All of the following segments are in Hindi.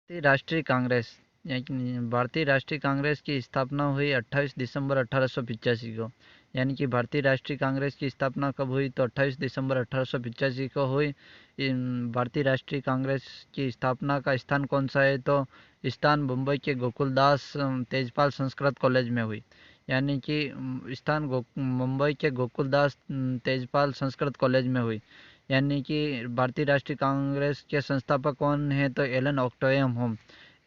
भारतीय राष्ट्रीय कांग्रेस की स्थापना हुई 28 दिसंबर 1885 को। यानी कि भारतीय राष्ट्रीय कांग्रेस की स्थापना कब हुई? तो 28 दिसंबर 1885 को हुई। भारतीय राष्ट्रीय कांग्रेस की स्थापना का स्थान कौन सा है? तो स्थान मुंबई के गोकुलदास तेजपाल संस्कृत कॉलेज में हुई। यानी कि स्थान मुंबई के गोकुलदास तेजपाल संस्कृत कॉलेज में हुई। यानी कि भारतीय राष्ट्रीय कांग्रेस के संस्थापक कौन है? तो एलन ऑक्टेवियम होम।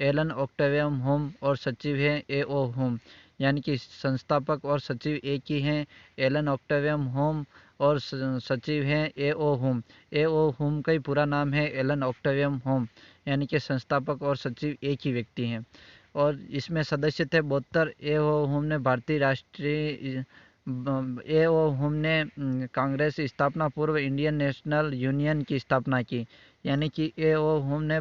एलन ऑक्टेवियम होम और सचिव है ए.ओ. होम। यानी कि संस्थापक और सचिव एक ही हैं, एलन ऑक्टेवियम होम, और सचिव हैं ए.ओ. होम। ए.ओ. होम का ही पूरा नाम है एलन ऑक्टेवियम होम। यानी कि संस्थापक और सचिव एक ही व्यक्ति हैं। और इसमें सदस्य थे 72। ए.ओ. होम ने भारतीय राष्ट्रीय ए.ओ. होम ने कांग्रेस स्थापना पूर्व इंडियन नेशनल यूनियन की स्थापना की। यानी कि ए.ओ. होम ने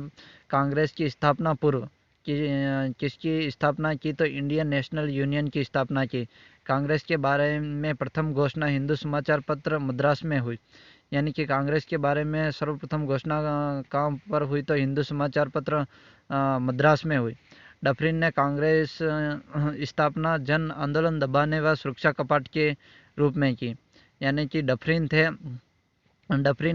कांग्रेस की स्थापना पूर्व किसकी स्थापना की? तो इंडियन नेशनल यूनियन की स्थापना की। कांग्रेस के बारे में प्रथम घोषणा हिंदू समाचार पत्र मद्रास में हुई। यानी कि कांग्रेस के बारे में सर्वप्रथम घोषणा कहाँ पर हुई? तो हिंदू समाचार पत्र मद्रास में हुई। डफरिन ने कांग्रेस स्थापना जन आंदोलन दबाने व सुरक्षा कपाट के रूप में की। यानी कि डफरिन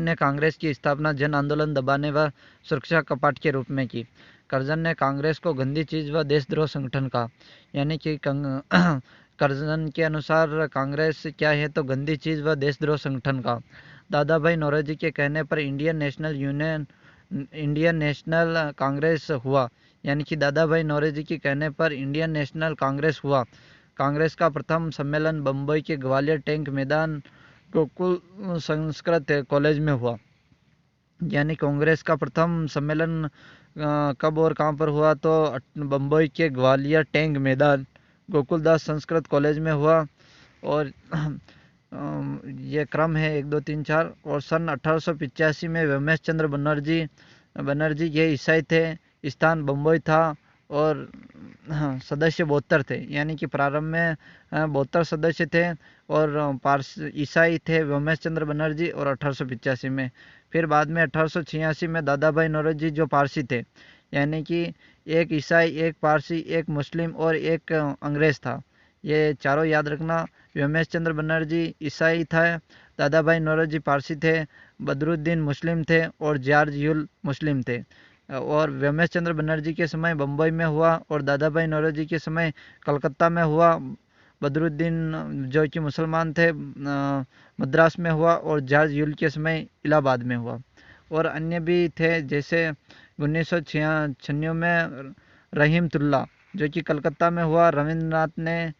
ने कांग्रेस की स्थापना जन आंदोलन दबाने व सुरक्षा कपाट के रूप में की। कर्जन ने कांग्रेस को गंदी चीज व देशद्रोह संगठन कहा। यानी कि कर्जन के अनुसार कांग्रेस क्या है? तो गंदी चीज व देशद्रोह संगठन का। दादा भाई नौरोजी के कहने पर इंडियन नेशनल कांग्रेस हुआ। यानी कि दादा भाई नौरोजी के कहने पर इंडियन नेशनल कांग्रेस हुआ। कांग्रेस का प्रथम सम्मेलन बम्बई के ग्वालियर टैंक मैदान गोकुल संस्कृत कॉलेज में हुआ। यानी कांग्रेस का प्रथम सम्मेलन कब और कहाँ पर हुआ? तो बम्बई के ग्वालियर टैंक मैदान गोकुलदास संस्कृत कॉलेज में हुआ। और ये क्रम है 1 2 3 4। और सन 1885 में व्योमेश चंद्र बनर्जी ये ईसाई थे। स्थान बम्बई था और सदस्य 72 थे। यानी कि प्रारंभ में 72 सदस्य थे और ईसाई थे व्योमेश चंद्र बनर्जी, और 1885 में। फिर बाद में 1886 में दादा भाई नौरोजी जो पारसी थे। यानी कि एक ईसाई, एक पारसी, एक मुस्लिम और एक अंग्रेज था। ये चारों याद रखना। व्योमेश चंद्र बनर्जी ईसाई था, दादा भाई नौरोजी पारसी थे, बदरुद्दीन मुस्लिम थे और जॉर्ज ह्यूल मुस्लिम थे। और व्योमेश चंद्र बनर्जी के समय बम्बई में हुआ और दादा भाई नौरोजी के समय कलकत्ता में हुआ। बदरुद्दीन जो कि मुसलमान थे मद्रास में हुआ, और जॉर्ज ह्यूल के समय इलाहाबाद में हुआ। और अन्य भी थे, जैसे 1996 में रहीमतुल्ला जो कि कलकत्ता में हुआ। रविंद्रनाथ ने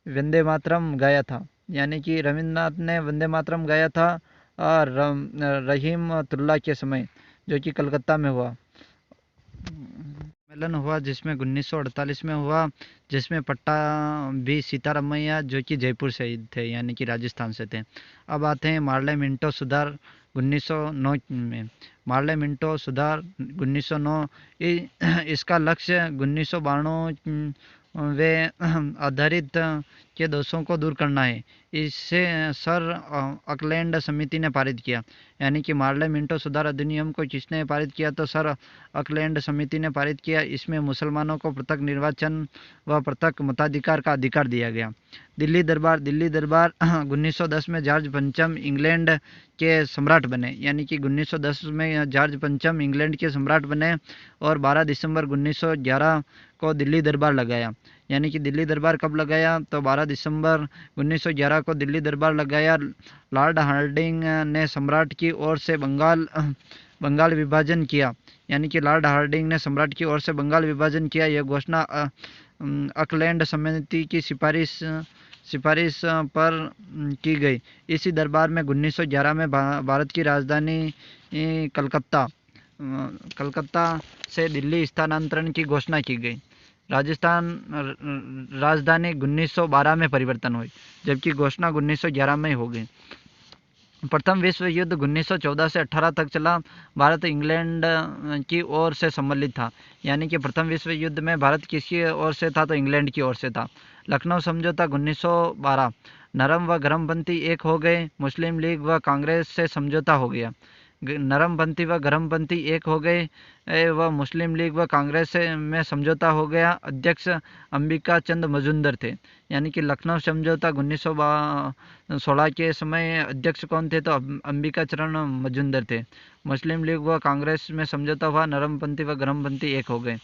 वंदे मातरम गाया था। यानी कि रविंद्रनाथ ने वंदे मातरम गाया था रहीमतुल्ला के समय, जो कि कलकत्ता में हुआ। सम्मेलन हुआ जिसमें 1948 में हुआ, जिसमें पट्टा सीतारामैया जो कि जयपुर से थे, यानी कि राजस्थान से थे। अब आते हैं मार्ले मिंटो सुधार 1909 में। मार्ले मिंटो सुधार 1909 इसका लक्ष्य 1992 वे आधारित के दोषों को दूर करना है। इसे सर ऑकलैंड समिति ने पारित किया। यानी कि मार्ले मिंटो सुधार अधिनियम को किसने पारित किया? तो सर ऑकलैंड समिति ने पारित किया। इसमें मुसलमानों को पृथक निर्वाचन व पृथक मताधिकार का अधिकार दिया गया। दिल्ली दरबार 1910 में जॉर्ज पंचम इंग्लैंड के सम्राट बने। यानी कि 1910 में जॉर्ज पंचम इंग्लैंड के सम्राट बने और 12 दिसंबर 1911 को दिल्ली दरबार लगाया। यानी कि दिल्ली दरबार कब लगाया? तो 12 दिसंबर 1911 को दिल्ली दरबार लगाया। लॉर्ड हार्डिंग ने सम्राट की ओर से बंगाल विभाजन किया। यानी कि लॉर्ड हार्डिंग ने सम्राट की ओर से बंगाल विभाजन किया। यह घोषणा ऑकलैंड समिति की सिफारिश पर की गई। इसी दरबार में 1911 में भारत की राजधानी कलकत्ता से दिल्ली स्थानांतरण की घोषणा की गई। राजधानी 1912 में परिवर्तन हुई, जबकि घोषणा 1911 में हो गई। प्रथम विश्व युद्ध 1914 से 18 तक चला। भारत इंग्लैंड की ओर से सम्मिलित था। यानी कि प्रथम विश्व युद्ध में भारत किसकी ओर से था? तो इंग्लैंड की ओर से था। लखनऊ समझौता 1912। नरम व गर्मपंथी एक हो गए। मुस्लिम लीग व कांग्रेस से समझौता हो गया। नरमपंथी व गरमपंथी एक हो गए व मुस्लिम लीग व कांग्रेस में समझौता हो गया। अध्यक्ष अंबिका चंद मजुमदार थे, यानी कि लखनऊ समझौता 1916 के समय अध्यक्ष कौन थे? तो अंबिका चरण मजुमदार थे। मुस्लिम लीग व कांग्रेस में समझौता हुआ, नरमपंथी व गरमपंथी एक हो गए।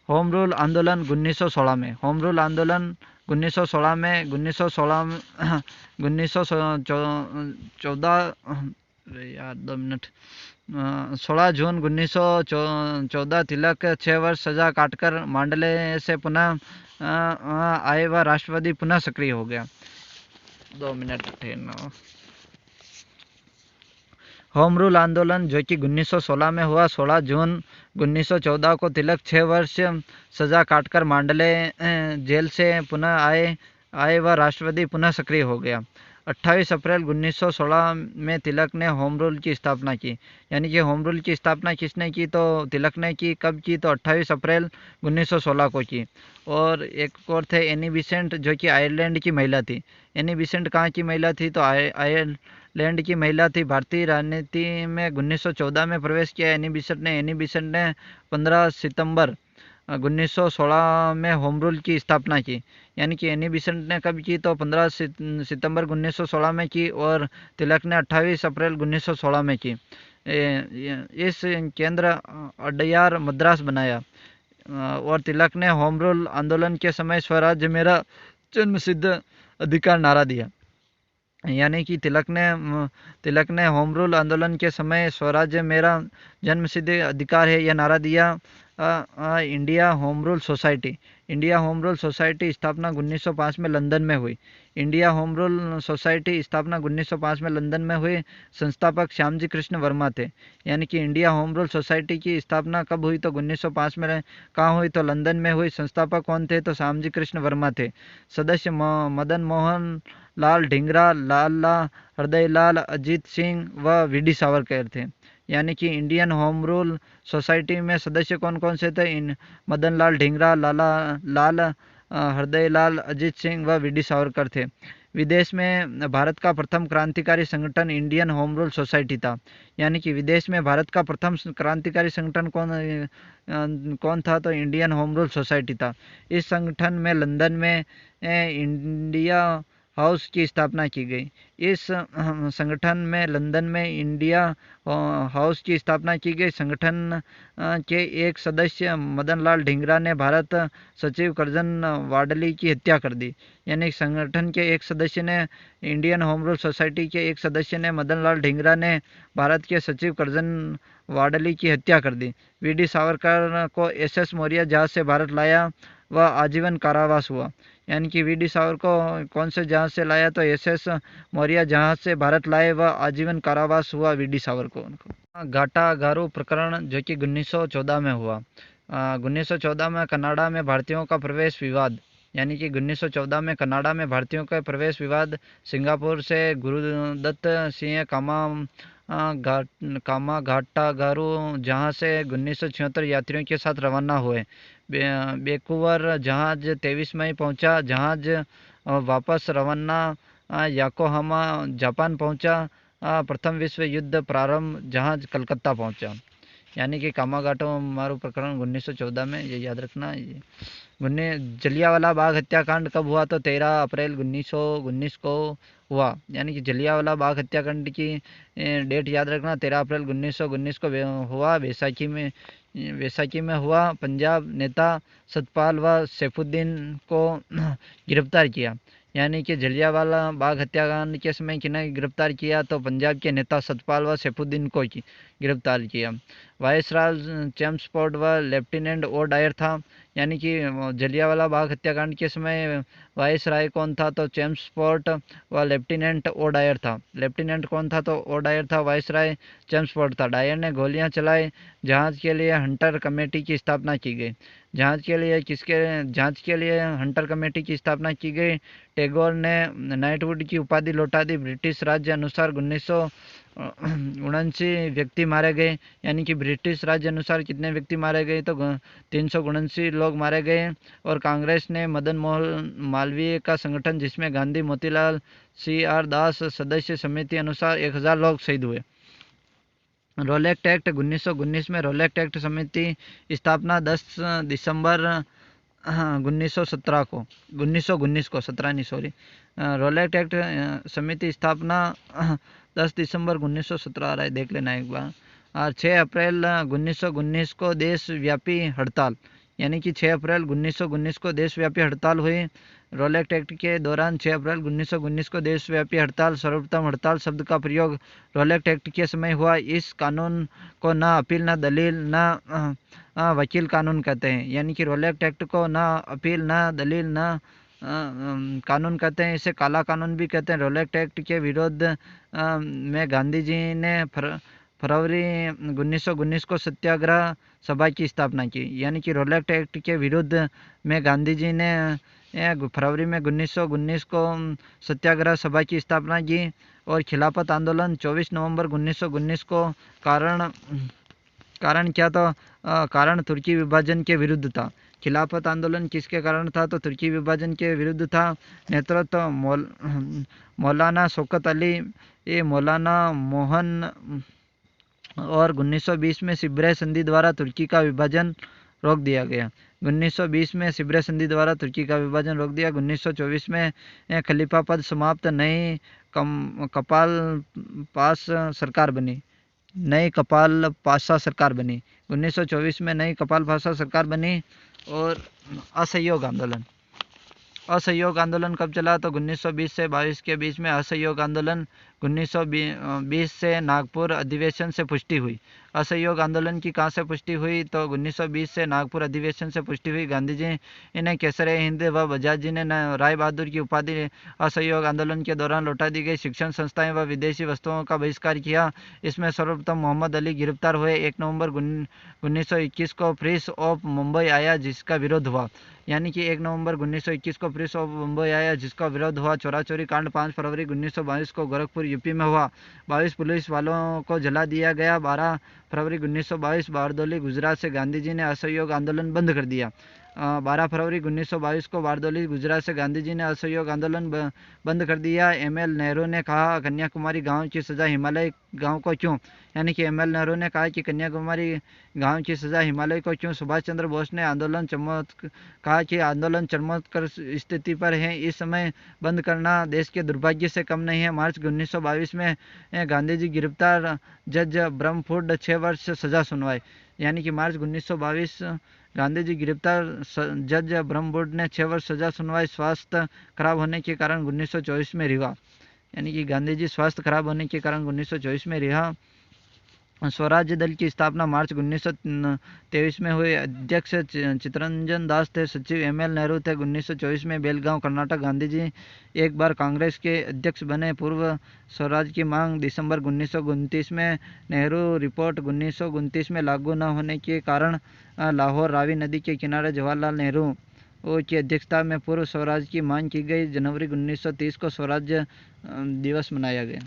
होम रूल आंदोलन 1916 में, होम रूल आंदोलन 1916 में 16 जून 1914 तिलक 6 वर्ष सजा काटकर मांडले से पुनः आए व राष्ट्रवादी पुनः सक्रिय हो गया। 2 मिनट ठहरना। होम रूल आंदोलन जो कि 1916 में हुआ, 16 जून 1914 को तिलक 6 वर्ष सजा काटकर मांडले जेल से पुनः आए व राष्ट्रवादी पुनः सक्रिय हो गया। 28 अप्रैल 1916 में तिलक ने होम रूल की स्थापना की, यानी कि होम रूल की स्थापना किसने की? तो तिलक ने की। कब की? तो 28 अप्रैल 1916 को की। और एक और थे एनी बिसेंट, जो कि आयरलैंड की महिला थी। एनी बिसेंट कहाँ की महिला थी? तो आयरलैंड की महिला थी। भारतीय राजनीति में 1914 में प्रवेश किया एनी बिसेंट ने 15 सितंबर 1916 में होम रूल की स्थापना की, यानी कि एनी बिसेंट ने कब की? तो 15 सितंबर 1916 में की और तिलक ने 28 अप्रैल 1916 में की। इस केंद्र अडयार मद्रास बनाया और तिलक ने होम रूल आंदोलन के समय स्वराज्य मेरा जन्मसिद्ध अधिकार नारा दिया, यानी कि तिलक ने होम रूल आंदोलन के समय स्वराज्य मेरा जन्मसिद्ध अधिकार है यह नारा दिया। India home rule society, India home rule society स्थापना 1905 में लंदन में हुई। इंडिया होम रूल सोसाइटी स्थापना 1905 में लंदन में हुई। संस्थापक श्यामजी कृष्ण वर्मा थे, यानी कि इंडिया होम रूल सोसाइटी की स्थापना कब हुई? तो 1905 में। कहाँ हुई? तो लंदन में हुई। संस्थापक कौन थे? तो श्यामजी कृष्ण वर्मा थे। सदस्य मदन मोहन लाल ढींगरा, लाला हृदयलाल, अजीत सिंह व वीडी सावरकर थे। यानी कि इंडियन होम रूल सोसाइटी में सदस्य कौन कौन से थे? मदन लाल ढींगरा, लाल हृदयलाल, अजीत सिंह व वीडी सावरकर थे। विदेश में भारत का प्रथम क्रांतिकारी संगठन इंडियन होम रूल सोसाइटी था, यानी कि विदेश में भारत का प्रथम क्रांतिकारी संगठन कौन था? तो इंडियन होम रूल सोसाइटी था। इस संगठन में लंदन में इंडिया हाउस की स्थापना की गई। इस संगठन में लंदन में इंडिया हाउस की स्थापना की गई। संगठन के एक सदस्य मदन लाल ढींगरा ने भारत सचिव कर्जन वाडली की हत्या कर दी, यानी संगठन के एक सदस्य ने, इंडियन होम रूल सोसाइटी के एक सदस्य ने, मदन लाल ढींगरा ने भारत के सचिव कर्जन वाडली की हत्या कर दी। वीडी सावरकर को SS मौर्य जहाज से भारत लाया व आजीवन कारावास हुआ, यानी कि वीडी सावरकर को कौन से जहाज से लाया? तो SS मौर्य जहाज से भारत लाए व आजीवन कारावास हुआ वीडी सावरकर को। घाटा गारू प्रकरण जो कि 1914 में हुआ। 1914 में कनाडा में भारतीयों का प्रवेश विवाद, यानी कि 1914 में कनाडा में भारतीयों का प्रवेश विवाद। सिंगापुर से गुरुदत्त सिंह कामा घाटा गारू जहाज से 1976 यात्रियों के साथ रवाना हुए। वैंकूवर जहाज 23 मई पहुंचा। जहाज वापस रवाना योकोहामा जापान पहुंचा। प्रथम विश्व युद्ध प्रारंभ, जहाज कलकत्ता पहुंचा। यानी कि कामागाटो मारू प्रकरण 1914 में, ये याद रखना। जलियांवाला बाग हत्याकांड कब हुआ? तो 13 अप्रैल 1919 को हुआ, यानी कि जलियांवाला बाग हत्याकांड की डेट याद रखना, 13 अप्रैल 1919 को हुआ। वैसाखी में हुआ। पंजाब नेता सतपाल व सैफुद्दीन को गिरफ्तार किया, यानी कि जलियांवाला बाग हत्याकांड के समय किन्हें गिरफ्तार किया? तो पंजाब के नेता सतपाल व सैफुद्दीन को गिरफ्तार किया। वायसराय चेम्सफोर्ड व लेफ्टिनेंट ओ डायर था, यानी कि जलियांवाला बाग हत्याकांड के समय वायसराय कौन था? तो चेम्सफोर्ड व लेफ्टिनेंट ओ डायर था। लेफ्टिनेंट कौन था? तो ओ डायर था। वायसराय चेम्सफोर्ड था। डायर ने गोलियां चलाई। जांच के लिए हंटर कमेटी की स्थापना की गई। जांच के लिए हंटर कमेटी की स्थापना की गई। टैगोर ने नाइटवुड की उपाधि लौटा दी। ब्रिटिश राज्य अनुसार 1979 व्यक्ति मारे गए, यानी कि ब्रिटिश राज्य अनुसार कितने व्यक्ति मारे गए? तो 379 लोग मारे गए। और कांग्रेस ने मदन मोहन मालवीय का संगठन, जिसमें गांधी, मोतीलाल, CR दास सदस्य, समिति अनुसार 1000 लोग शहीद हुए। रोलेक्ट एक्ट 1919 में रोलेक्ट एक्ट समिति स्थापना 10 दिसंबर 1917 को 1919 को 17 नहीं सॉरी रोलेक्ट एक्ट समिति स्थापना 10 दिसंबर 1917 आ रहा है, देख लेना एक बार। और 6 अप्रैल 1919 को देशव्यापी हड़ताल, यानी कि 6 अप्रैल 1919 को देशव्यापी हड़ताल हुई। रोलेक्ट एक्ट के दौरान 6 अप्रैल 1919 को देशव्यापी हड़ताल। सर्वप्रथम हड़ताल शब्द का प्रयोग रोलेक्ट एक्ट के समय हुआ। इस कानून को ना अपील ना दलील ना वकील कानून कहते हैं, यानी कि रोलेक्ट एक्ट को ना अपील ना दलील ना कानून कहते हैं, इसे काला कानून भी कहते हैं। रोलेक्ट एक्ट के विरोध में गांधी जी ने फरवरी 1919 को सत्याग्रह सभा की स्थापना की, यानी कि रोलेक्ट एक्ट के विरुद्ध में गांधी जी ने फरवरी में 1919 को सत्याग्रह सभा की स्थापना की। और खिलाफत आंदोलन 24 नवंबर 1919 को कारण क्या था? कारण तुर्की विभाजन के विरुद्ध था। खिलाफत आंदोलन किसके कारण था? तो तुर्की विभाजन के विरुद्ध था। नेतृत्व मौलाना शौकत अली, मौलाना मोहन और 1920 में सिब्रे संधि द्वारा तुर्की का विभाजन रोक दिया गया। 1920 में सिब्रे संधि द्वारा तुर्की का विभाजन रोक दिया। 1924 में खलीफा पद समाप्त, नई कपाल पास सरकार बनी। नई कपाल पासा सरकार बनी। 1924 में नई कपाल पासा सरकार बनी। और असहयोग आंदोलन, असहयोग आंदोलन कब चला? तो 1920 से 22 के बीच में असहयोग आंदोलन। 1920 से नागपुर अधिवेशन से पुष्टि हुई। असहयोग आंदोलन की कहाँ से पुष्टि हुई? तो 1920 से नागपुर अधिवेशन से पुष्टि हुई। गांधी जी ने केसरे हिंद व बजाज जी ने राय बहादुर की उपाधि असहयोग आंदोलन के दौरान लौटा दी गई। शिक्षण संस्थाएं व विदेशी वस्तुओं का बहिष्कार किया। इसमें सर्वप्रथम मोहम्मद अली गिरफ्तार हुए। 1 नवंबर 1921 को प्रिंस ऑफ मुंबई आया, जिसका विरोध हुआ, यानी कि 1 नवंबर 1921 को प्रिंस ऑफ मुंबई आया, जिसका विरोध हुआ। चोरा चोरी कांड 5 फरवरी 1922 को गोरखपुर यूपी में हुआ। 22 पुलिस वालों को जला दिया गया। 12 फरवरी 1922 बारदोली गुजरात से गांधी जी ने असहयोग आंदोलन बंद कर दिया। 12 फरवरी 1922 को बारदोली गुजरात से गांधी जी ने असहयोग आंदोलन बंद कर दिया। एमएल नेहरू ने कहा, कन्याकुमारी गांव की सजा हिमालय गांव को क्यों? यानी कि एमएल नेहरू ने कहा कि कन्याकुमारी गांव की सजा हिमालय को क्यों? सुभाष चंद्र बोस ने कहा कि आंदोलन चरमोत्कर्ष स्थिति पर है, इस समय बंद करना देश के दुर्भाग्य से कम नहीं है। मार्च 1922 में गांधी जी गिरफ्तार, जज ब्रह्मफुड 6 वर्ष सजा सुनवाई, यानी कि मार्च 1922 गांधी जी गिरफ्तार, जज ब्रह्मफुड ने 6 वर्ष सजा सुनवाई। स्वास्थ्य खराब होने के कारण 1924 में रिहा, यानी कि गांधी जी स्वास्थ्य खराब होने के कारण 1924 में रिहा। स्वराज्य दल की स्थापना मार्च 1923 में हुई। अध्यक्ष चित्तरंजन दास थे, सचिव एमएल नेहरू थे। 1924 में बेलगांव कर्नाटक गांधी जी एक बार कांग्रेस के अध्यक्ष बने। पूर्व स्वराज की मांग दिसंबर 1929 में। नेहरू रिपोर्ट 1929 में लागू न होने के कारण लाहौर रावी नदी के किनारे जवाहरलाल नेहरू की अध्यक्षता में पूर्व स्वराज की मांग की गई। जनवरी 1930 को स्वराज्य दिवस मनाया गया।